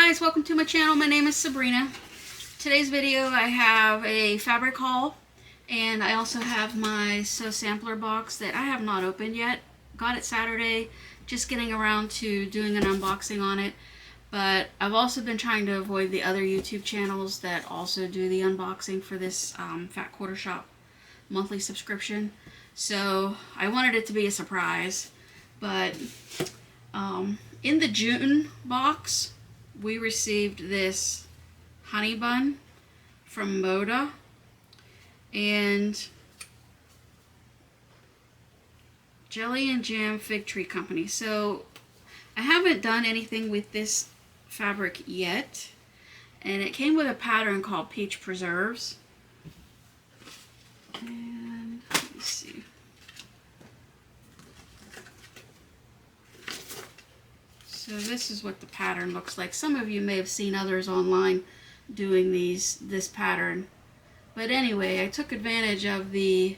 guys, welcome to my channel. My name is Sabrina. Today's video I have a fabric haul, and I also have my Sew Sampler box that I have not opened yet. Got it Saturday, just getting around to doing an unboxing on it. But I've also been trying to avoid the other YouTube channels that also do the unboxing for this Fat Quarter Shop monthly subscription. So I wanted it to be a surprise. But in the June box, we received this honey bun from Moda and Jelly and Jam Fig Tree Company. So I haven't done anything with this fabric yet, and it came with a pattern called Peach Preserves. And let me see. So this is what the pattern looks like. Some of you may have seen others online doing this pattern. But anyway, I took advantage of the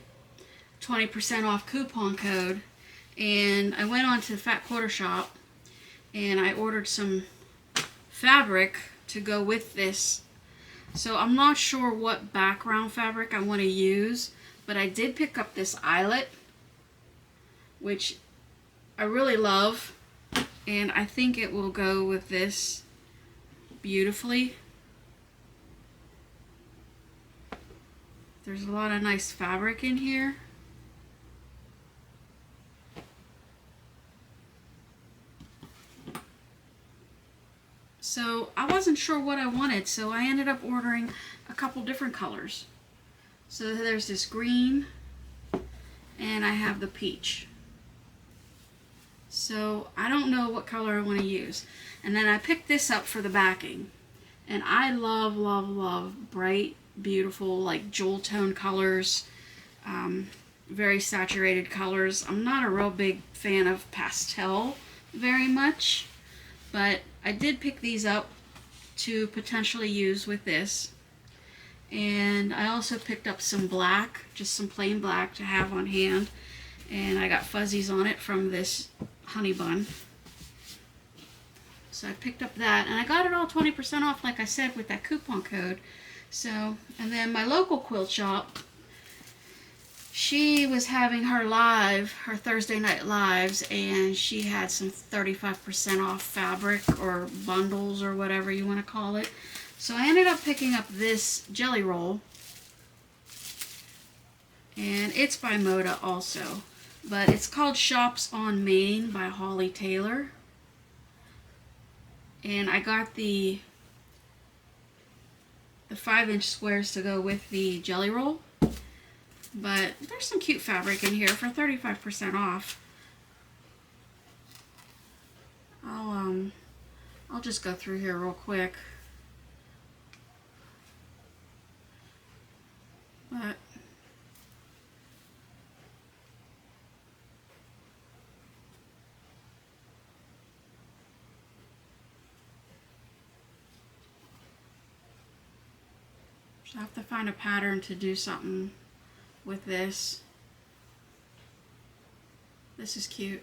20% off coupon code, and I went on to Fat Quarter Shop and I ordered some fabric to go with this. So I'm not sure what background fabric I want to use, but I did pick up this eyelet, which I really love. And I think it will go with this beautifully. There's a lot of nice fabric in here. So I wasn't sure what I wanted, so I ended up ordering a couple different colors. So there's this green, and I have the peach. So I don't know what color I want to use. And then I picked this up for the backing. And I love, love, love bright, beautiful, like jewel tone colors. Very saturated colors. I'm not a real big fan of pastel very much. But I did pick these up to potentially use with this. And I also picked up some black, just some plain black to have on hand. And I got fuzzies on it from this honey bun. So I picked up that, and I got it all 20% off, like I said, with that coupon code. So, and then my local quilt shop, she was having her live, her Thursday night lives, and she had some 35% off fabric or bundles or whatever you want to call it. So I ended up picking up this jelly roll, and it's by Moda also. But it's called Shops on Main by Holly Taylor. And I got the 5-inch squares to go with the jelly roll. But there's some cute fabric in here for 35% off. I'll just go through here real quick. But I have to find a pattern to do something with this. This is cute.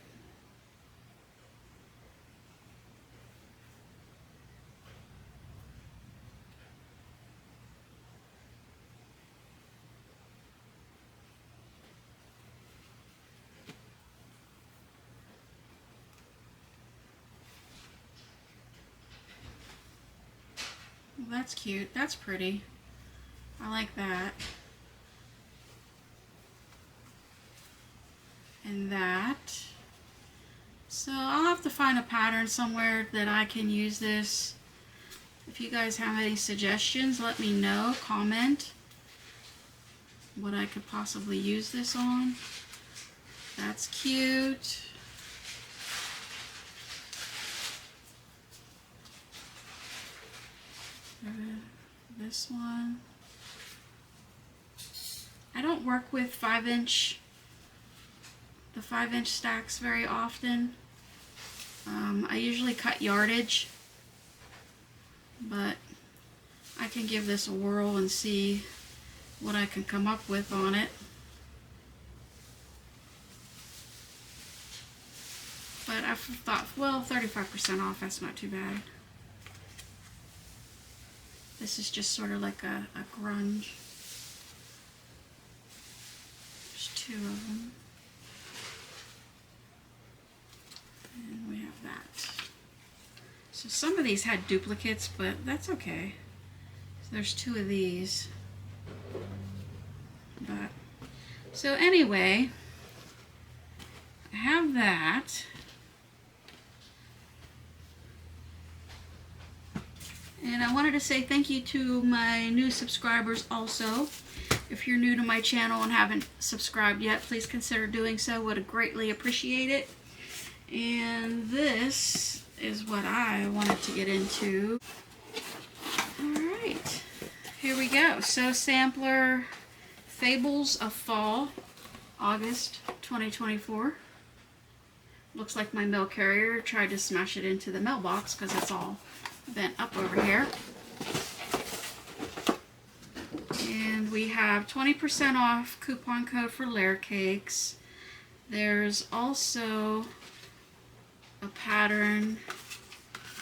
Well, that's cute. That's pretty. I like that. And that. So I'll have to find a pattern somewhere that I can use this. If you guys have any suggestions, let me know. Comment what I could possibly use this on. That's cute. This one. I don't work with the 5-inch stacks very often. I usually cut yardage, but I can give this a whirl and see what I can come up with on it. But I thought, well, 35% off, that's not too bad. This is just sort of like a grunge. There's two of them. And we have that. So some of these had duplicates, but that's okay. So there's two of these. But so anyway, I have that. And I wanted to say thank you to my new subscribers also. If you're new to my channel and haven't subscribed yet, please consider doing so. Would greatly appreciate it. And this is what I wanted to get into. Alright, here we go. So Sampler Fables of Fall, August 2024. Looks like my mail carrier tried to smash it into the mailbox because it's all bent up over here. And we have 20% off coupon code for layer cakes. There's also a pattern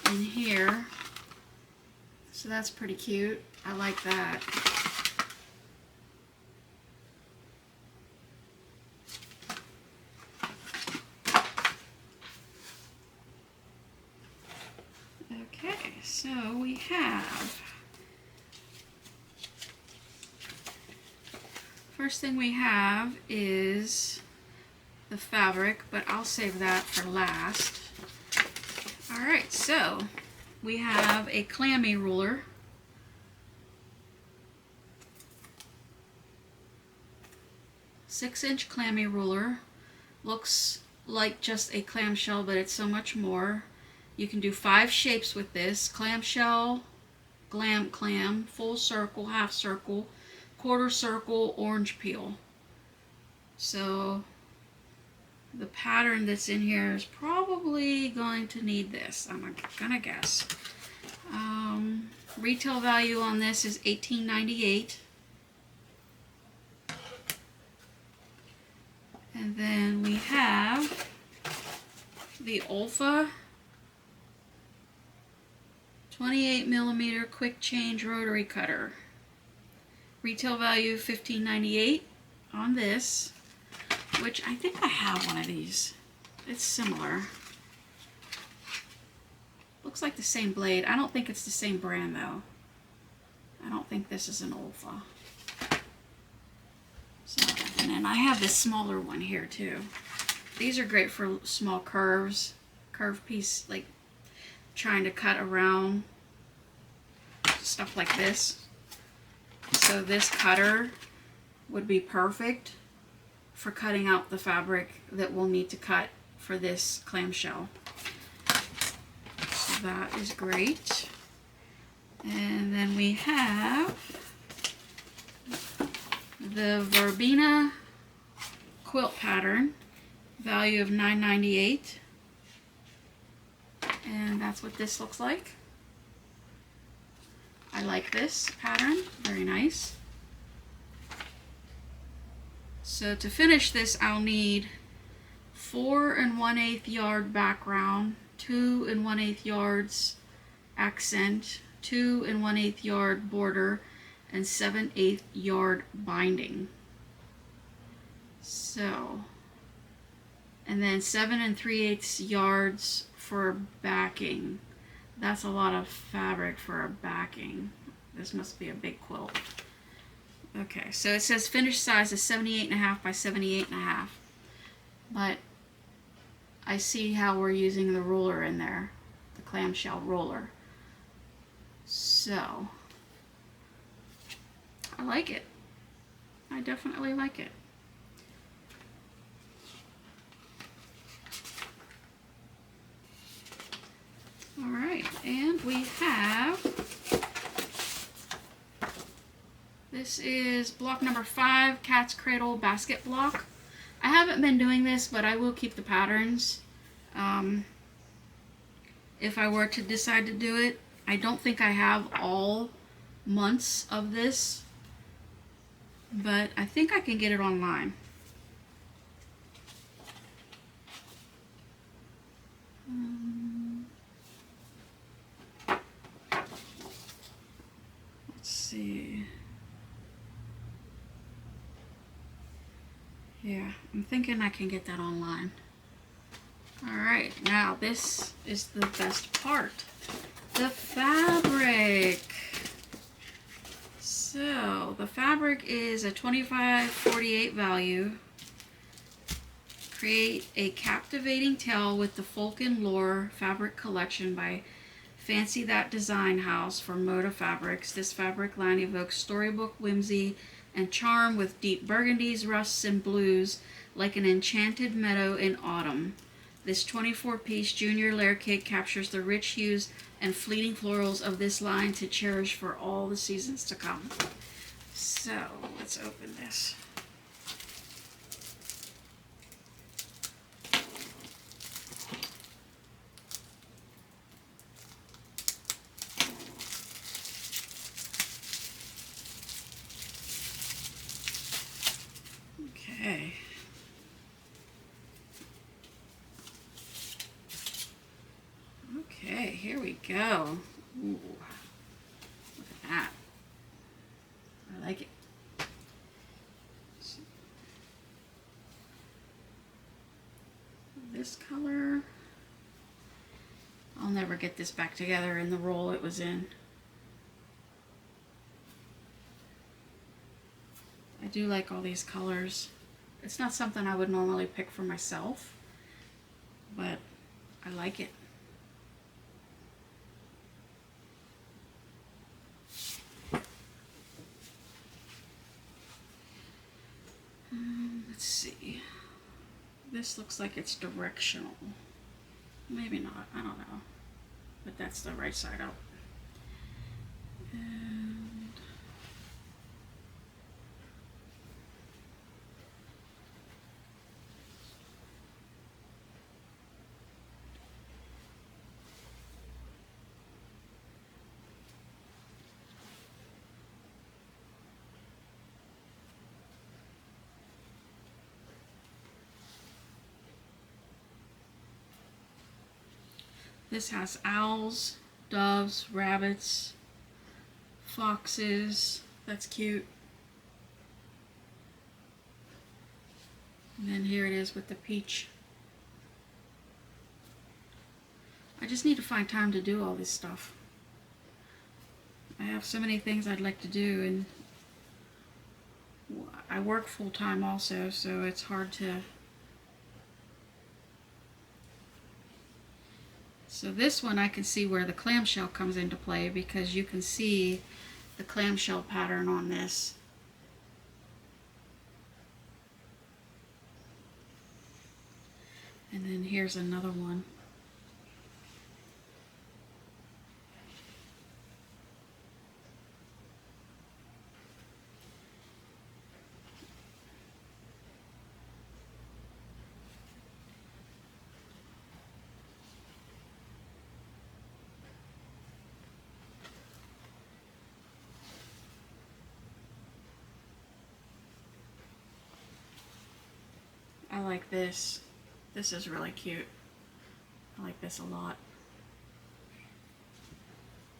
in here, so that's pretty cute. I like that. Okay, so we have, first thing we have is the fabric, but I'll save that for last. Alright, so we have a clammy ruler. Six-inch clammy ruler. Looks like just a clamshell, but it's so much more. You can do 5 shapes with this: clamshell, clam, full circle, half circle, quarter circle, orange peel. So the pattern that's in here is probably going to need this, I'm gonna guess. Retail value on this is $18.98. And then we have the Olfa 28mm quick change rotary cutter. Retail value $15.98 on this, which I think I have one of these. It's similar. Looks like the same blade. I don't think it's the same brand though. I don't think this is an Olfa. So, and then I have this smaller one here too. These are great for small curve piece, like trying to cut around stuff like this. So this cutter would be perfect for cutting out the fabric that we'll need to cut for this clamshell. So that is great. And then we have the Verbena quilt pattern, value of $9.98. And that's what this looks like. I like this pattern, very nice. So to finish this, I'll need 4 1/8 yard background, 2 1/8 yards accent, 2 1/8 yard border, and 7/8 yard binding. So, and then 7 3/8 yards for backing. That's a lot of fabric for a backing. This must be a big quilt. Okay, so it says finished size is 78.5 by 78.5. But I see how we're using the ruler in there, the clamshell ruler. So, I like it. I definitely like it. Alright, and we have, this is block number 5, Cat's Cradle basket block. I haven't been doing this, but I will keep the patterns if I were to decide to do it. I don't think I have all months of this, but I think I can get it online. see. Yeah, I'm thinking I can get that online. Alright, now this is the best part. The fabric. So, the fabric is a 25.48 value. Create a captivating tale with the Folk and Lore fabric collection by Fancy That Design House for Moda Fabrics. This fabric line evokes storybook whimsy and charm with deep burgundies, rusts, and blues like an enchanted meadow in autumn. This 24-piece junior layer kit captures the rich hues and fleeting florals of this line to cherish for all the seasons to come. So, let's open this. Okay. Okay, here we go. Ooh, look at that. I like it. This color. I'll never get this back together in the roll it was in. I do like all these colors. It's not something I would normally pick for myself, but I like it. Let's see. This looks like it's directional. Maybe not, I don't know. But that's the right side up. And this has owls, doves, rabbits, foxes. That's cute. And then here it is with the peach. I just need to find time to do all this stuff. I have so many things I'd like to do, and I work full-time also, so it's hard to... So this one I can see where the clamshell comes into play, because you can see the clamshell pattern on this. And then here's another one. I like this. This is really cute. I like this a lot.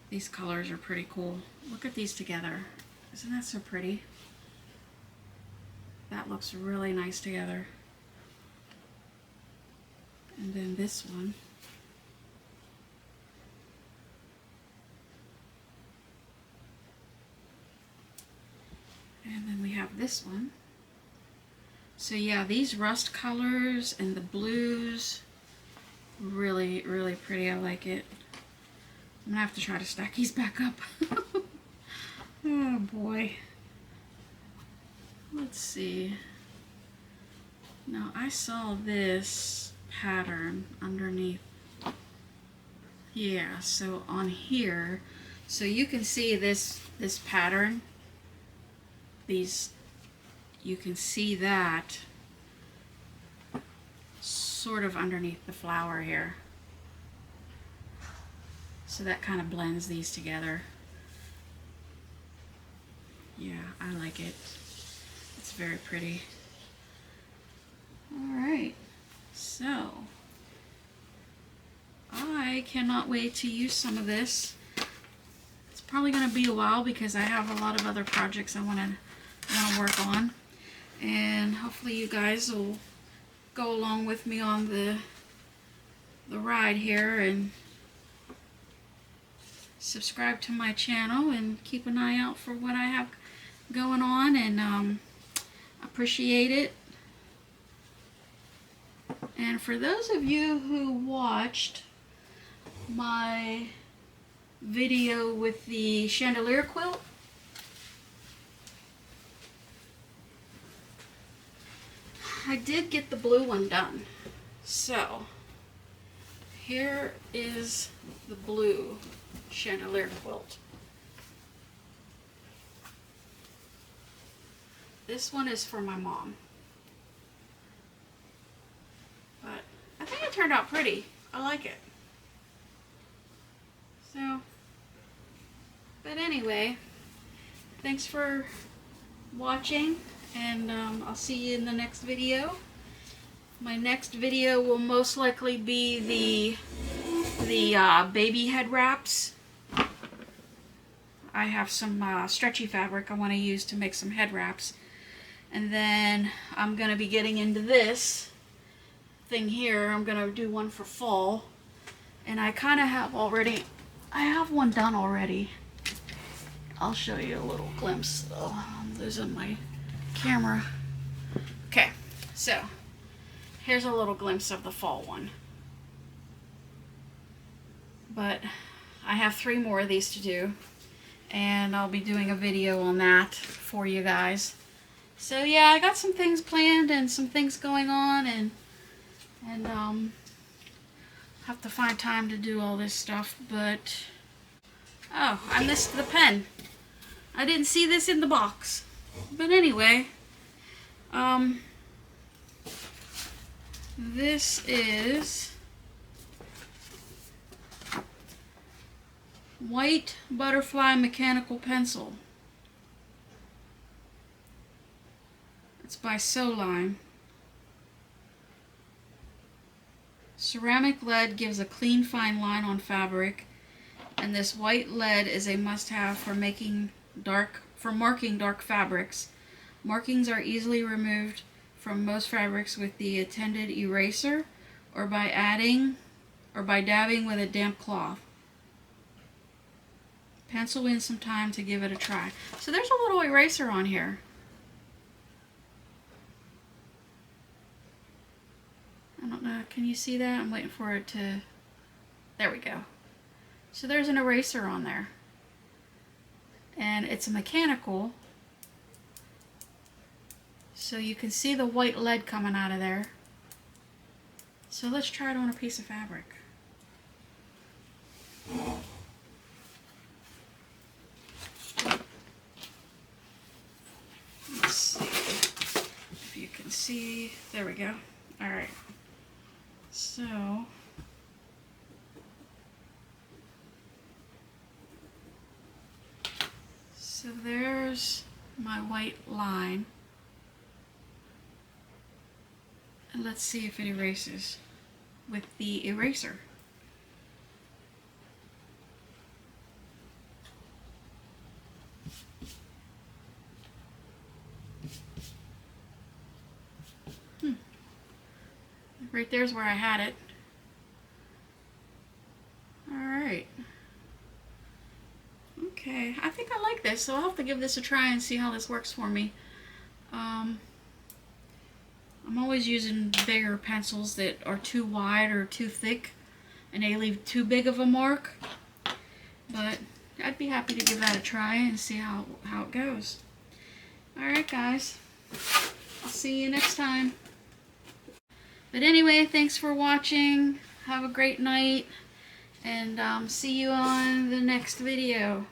These colors are pretty cool. Look at these together. Isn't that so pretty? That looks really nice together. And then this one. And then we have this one. So yeah, these rust colors and the blues, really, really pretty. I like it. I'm gonna have to try to stack these back up. Oh boy. Let's see. Now I saw this pattern underneath. Yeah, so on here, so you can see this pattern. These, you can see that sort of underneath the flower here. So that kind of blends these together. Yeah, I like it. It's very pretty. Alright, so I cannot wait to use some of this. Let's probably going to be a while because I have a lot of other projects I want to work on. And hopefully you guys will go along with me on the ride here and subscribe to my channel and keep an eye out for what I have going on, and appreciate it. And for those of you who watched my video with the chandelier quilt, I did get the blue one done. So here is the blue chandelier quilt. This one is for my mom. But I think it turned out pretty. I like it. So, but anyway, thanks for watching, and I'll see you in the next video. My next video will most likely be the baby head wraps. I have some stretchy fabric I want to use to make some head wraps. And then I'm going to be getting into this thing here. I'm going to do one for fall. And I kind of have already, I have one done already. I'll show you a little glimpse. Oh, I'm losing my camera. Okay, so here's a little glimpse of the fall one. But I have 3 more of these to do, and I'll be doing a video on that for you guys. So yeah, I got some things planned and some things going on, and have to find time to do all this stuff. But oh, I missed the pen. I didn't see this in the box. But anyway, this is White Butterfly Mechanical Pencil. It's by Soline. Ceramic lead gives a clean, fine line on fabric, and this white lead is a must-have for marking dark fabrics. Markings are easily removed from most fabrics with the attended eraser, or by dabbing with a damp cloth. Pencil in some time to give it a try. So there's a little eraser on here. I don't know, can you see that? I'm waiting for it to, there we go. So there's an eraser on there. And it's a mechanical, so you can see the white lead coming out of there. So let's try it on a piece of fabric. Let's see if you can see. There we go. All right. So there's my white line. And let's see if it erases with the eraser. Right there's where I had it. Alright. Okay, I think I like this, so I'll have to give this a try and see how this works for me. I'm always using bigger pencils that are too wide or too thick, and they leave too big of a mark. But I'd be happy to give that a try and see how it goes. Alright guys, I'll see you next time. But anyway, thanks for watching. Have a great night, and see you on the next video.